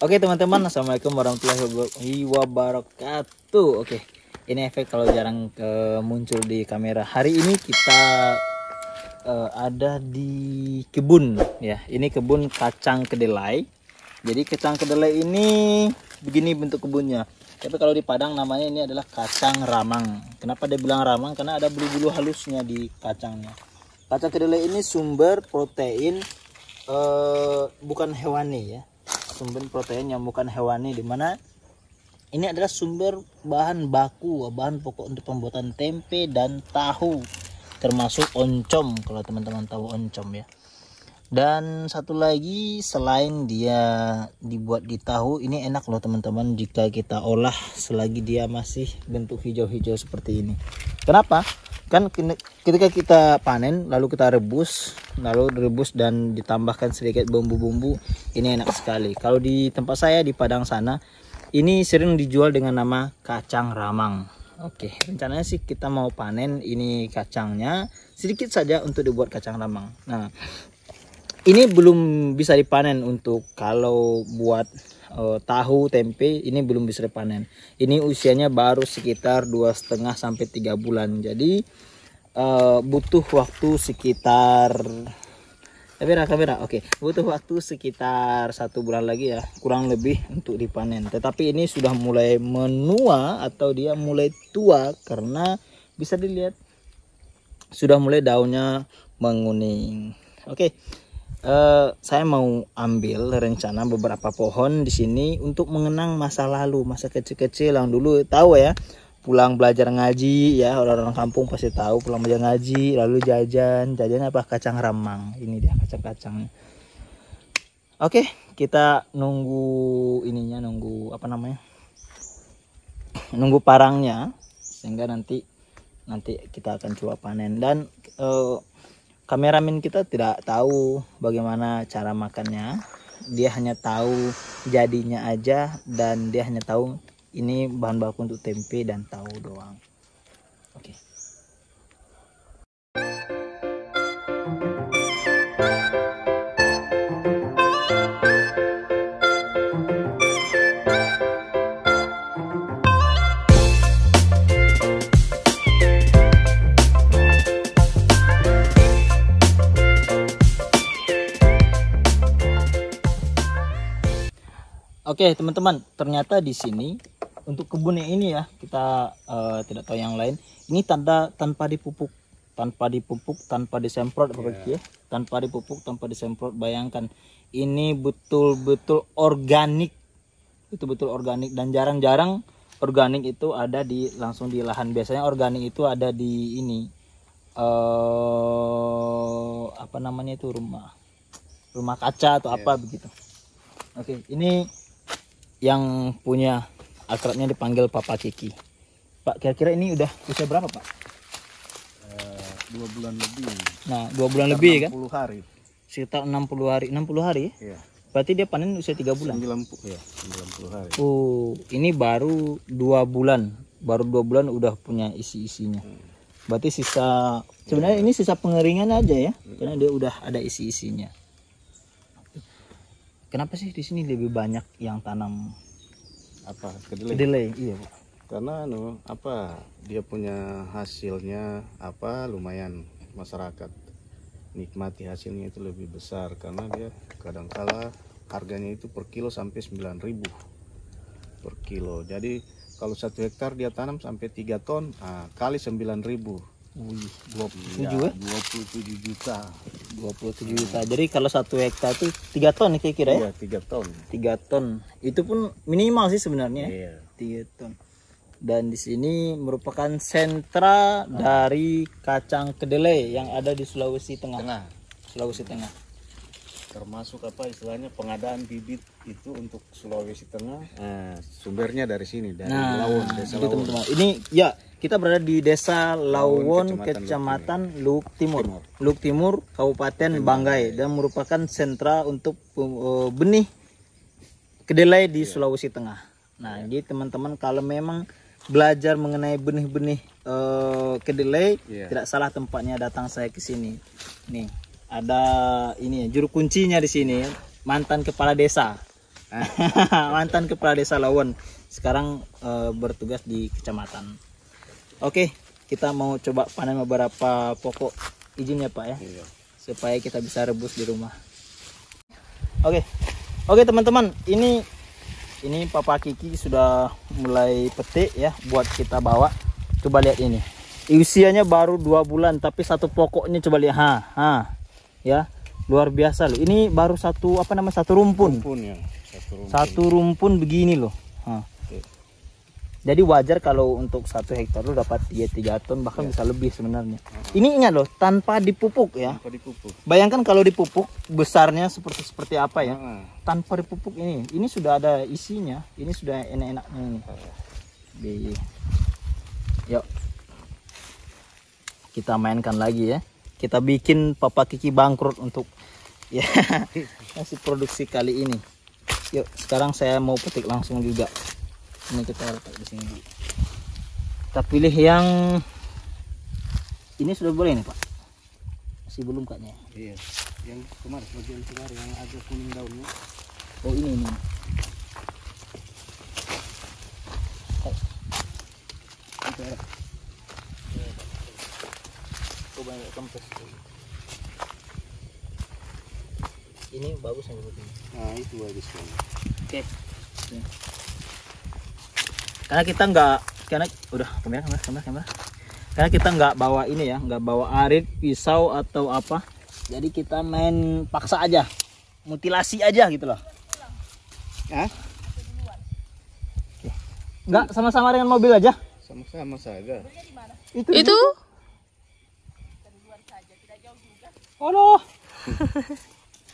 Oke teman-teman, assalamualaikum warahmatullahi wabarakatuh. Oke, ini efek kalau jarang muncul di kamera. Hari ini kita ada di kebun ya. Ini kebun kacang kedelai. Jadi kacang kedelai ini begini bentuk kebunnya. Tapi kalau di Padang namanya ini adalah kacang ramang. Kenapa dia bilang ramang? Karena ada bulu-bulu halusnya di kacangnya. Kacang kedelai ini sumber protein bukan hewani ya. Sumber protein yang bukan hewani, dimana ini adalah sumber bahan baku, bahan pokok untuk pembuatan tempe dan tahu, termasuk oncom kalau teman-teman tahu oncom ya. Dan satu lagi, selain dia dibuat di tahu, ini enak loh teman-teman jika kita olah selagi dia masih bentuk hijau-hijau seperti ini. Kenapa? Kan ketika kita panen lalu kita rebus, dan ditambahkan sedikit bumbu-bumbu, ini enak sekali. Kalau di tempat saya di Padang sana, ini sering dijual dengan nama kacang ramang. Oke, rencananya sih kita mau panen ini kacangnya sedikit saja untuk dibuat kacang ramang. Nah, ini belum bisa dipanen untuk kalau buat tahu tempe, ini belum bisa dipanen. Ini usianya baru sekitar 2,5 sampai 3 bulan. Jadi butuh waktu sekitar butuh waktu sekitar 1 bulan lagi ya, kurang lebih untuk dipanen. Tetapi ini sudah mulai menua atau dia mulai tua karena bisa dilihat sudah mulai daunnya menguning. Oke. Saya mau ambil rencana beberapa pohon di sini untuk mengenang masa lalu, masa kecil-kecil yang dulu tahu ya, pulang belajar ngaji ya, orang-orang kampung pasti tahu pulang belajar ngaji lalu jajan apa, kacang ramang. Ini dia kacang-kacangnya. Oke, kita nunggu ininya, nunggu parangnya sehingga nanti kita akan coba panen. Dan kameramen kita tidak tahu bagaimana cara makannya, dia hanya tahu jadinya aja, dan dia hanya tahu ini bahan baku untuk tempe dan tahu doang. Oke. Oke teman-teman, ternyata di sini untuk kebunnya ini ya, kita tidak tahu yang lain. Ini tanpa dipupuk, tanpa disemprot ya. Tanpa dipupuk, tanpa disemprot. Bayangkan, ini betul-betul organik. Itu betul organik, dan jarang-jarang organik itu ada langsung di lahan. Biasanya organik itu ada di ini apa namanya itu, rumah kaca atau apa begitu. Oke, ini yang punya akrabnya dipanggil Papa Kiki. Pak, kira-kira ini udah usia berapa Pak? 2 bulan lebih. Nah, 2 bulan lebih kan? 60 hari. Sekitar 60 hari. 60 hari ya? Iya. Berarti dia panen usia 3 bulan? 90 hari. Oh, ini baru 2 bulan. Baru 2 bulan udah punya isi-isinya. Berarti sisa, sebenarnya ini sisa pengeringan aja ya? Karena dia udah ada isi-isinya. Kenapa sih di sini lebih banyak yang tanam kedelai? Iya, Pak. Karena dia punya hasilnya lumayan, masyarakat nikmati hasilnya itu lebih besar, karena dia kadangkala harganya itu per kilo sampai 9.000 per kilo. Jadi kalau 1 hektar dia tanam sampai 3 ton, kali 9.000. 27 juta. 27 juta. Jadi kalau 1 hektar itu 3 ton kira-kira ya? Iya, 3 ton. 3 ton. Itu pun minimal sih sebenarnya. Iya. 3 ton. Dan di sini merupakan sentra dari kacang kedelai yang ada di Sulawesi Tengah. Sulawesi Tengah. Termasuk istilahnya pengadaan bibit itu untuk Sulawesi Tengah. Sumbernya dari sini, dari Lawon, Desa Lawon. Teman-teman. Ini ya, kita berada di Desa Lawon, Kecamatan Luhuk Timur, Kabupaten Banggai, dan merupakan sentra untuk benih kedelai di Sulawesi Tengah. Nah, jadi teman-teman kalau memang belajar mengenai benih-benih kedelai, tidak salah tempatnya datang saya ke sini. Nih, ada ini juru kuncinya di sini, mantan kepala desa Mantan kepala desa Lawon, sekarang bertugas di kecamatan. Oke, kita mau coba panen beberapa pokok. Izin ya Pak ya, Iya. supaya kita bisa rebus di rumah. Oke teman-teman, ini Papa Kiki sudah mulai petik ya, buat kita bawa. Coba lihat ini, usianya baru 2 bulan, tapi satu pokoknya coba lihat, ya luar biasa loh. Ini baru satu rumpun. Ya. Satu rumpun begini loh. Jadi wajar kalau untuk 1 hektar lo dapat 3 ton, bahkan bisa lebih sebenarnya. Ini ingat loh, tanpa dipupuk ya. Tanpa dipupuk. Bayangkan kalau dipupuk besarnya seperti apa ya. Tanpa Tanpa dipupuk ini sudah ada isinya. Ini sudah enak-enaknya ini. Yuk, kita mainkan lagi ya. Kita bikin Papa Kiki bangkrut untuk ya masih produksi kali ini. Yuk, sekarang saya mau petik langsung juga. Ini kita letak di sini. Kita pilih yang ini sudah boleh nih Pak. Masih belum kayaknya. Iya. Yang kemarin bagian kemarin yang agak kuning daunnya. Oh ini. Oh banyak kempes. Ini bagus yang begini. Nah itu bagus kan. Oke. Karena kita nggak, udah kamera. Karena kita nggak bawa ini ya, nggak bawa arit, pisau atau apa. Jadi kita main paksa aja, mutilasi aja gitu loh. Hah? Nggak sama-sama dengan mobil aja. Sama-sama saja. Itu. Halo.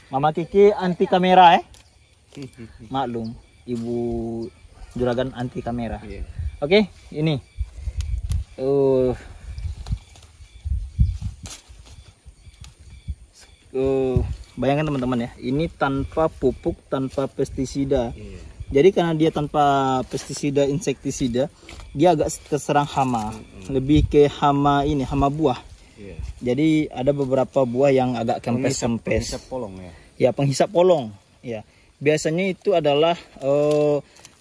Mama Kiki anti kamera Maklum, Ibu Juragan anti kamera. Iya. Oke, ini. Bayangkan teman-teman ya, ini tanpa pupuk, tanpa pestisida. Iya. Jadi karena dia tanpa pestisida, insektisida, dia agak terserang hama. Lebih ke hama buah. Iya. Jadi ada beberapa buah yang agak kempes-kempes. Penghisap polong ya. Ya, penghisap polong. Ya. Biasanya itu adalah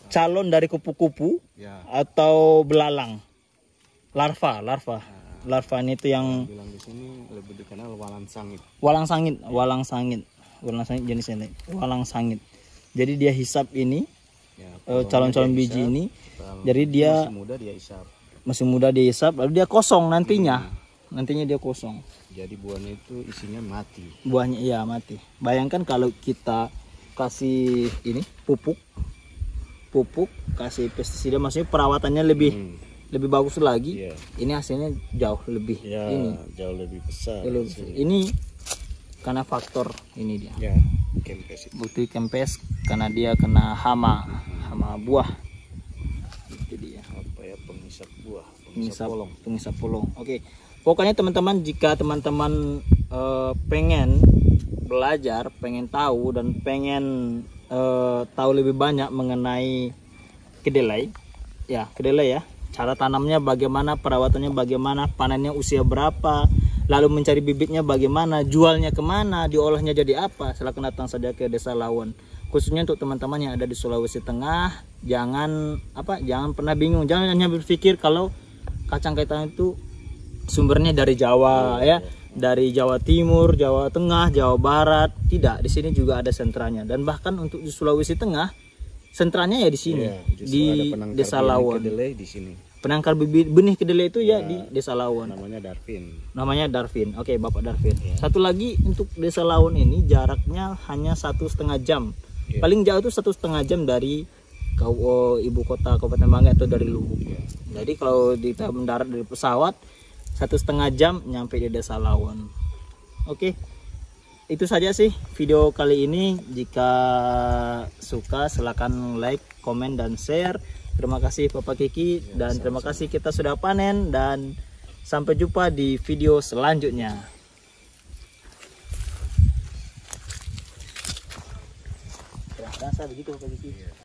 calon dari kupu-kupu Ya. atau belalang. Larva ini itu yang Bilang di sini lebih dikenal walang sangit. walang sangit jenisnya ini. Walang sangit. Jadi dia hisap ini Ya, calon-calon dia biji hisap, ini. kalau Jadi dia masih muda dia hisap. lalu dia kosong nantinya. Nantinya dia kosong. Jadi buahnya itu isinya mati. Buahnya iya mati. Bayangkan kalau kita kasih ini pupuk, kasih pestisida, maksudnya perawatannya lebih bagus lagi. Iya. Ini hasilnya jauh lebih Ya, ini. jauh lebih besar. Ini karena faktor ini dia. Ya, kempes itu. Bukti kempes karena dia kena hama buah. Jadi ya, Apa ya, penghisap buah, penghisap polong. Oke. Pokoknya teman-teman, jika teman-teman pengen belajar, pengen tahu dan pengen tahu lebih banyak mengenai kedelai ya, cara tanamnya bagaimana, perawatannya bagaimana, panennya usia berapa, lalu mencari bibitnya bagaimana, jualnya kemana, diolahnya jadi apa, silakan datang saja ke Desa Lawon. Khususnya untuk teman-teman yang ada di Sulawesi Tengah, jangan pernah bingung, jangan hanya berpikir kalau kacang kedelai itu sumbernya dari Jawa ya, dari Jawa Timur, Jawa Tengah, Jawa Barat. Tidak, di sini juga ada sentranya, dan bahkan untuk di Sulawesi Tengah sentranya ya di sini, di Desa Lawon. Kedelai di sini. Penangkar bibit benih kedelai itu ya di Desa Lawon. Namanya Darvin. Oke, Bapak Darvin. Satu lagi, untuk Desa Lawon ini jaraknya hanya 1,5 jam. Paling jauh itu 1,5 jam dari ibu kota Kabupaten Banggai atau dari Lubuk. Jadi kalau kita mendarat dari pesawat 1,5 jam nyampe di Desa Lawon. Oke, itu saja sih video kali ini. Jika suka silakan like, komen, dan share. Terima kasih Papa Kiki dan terima kasih kita sudah panen, dan sampai jumpa di video selanjutnya. Rasa begitu Papa Kiki.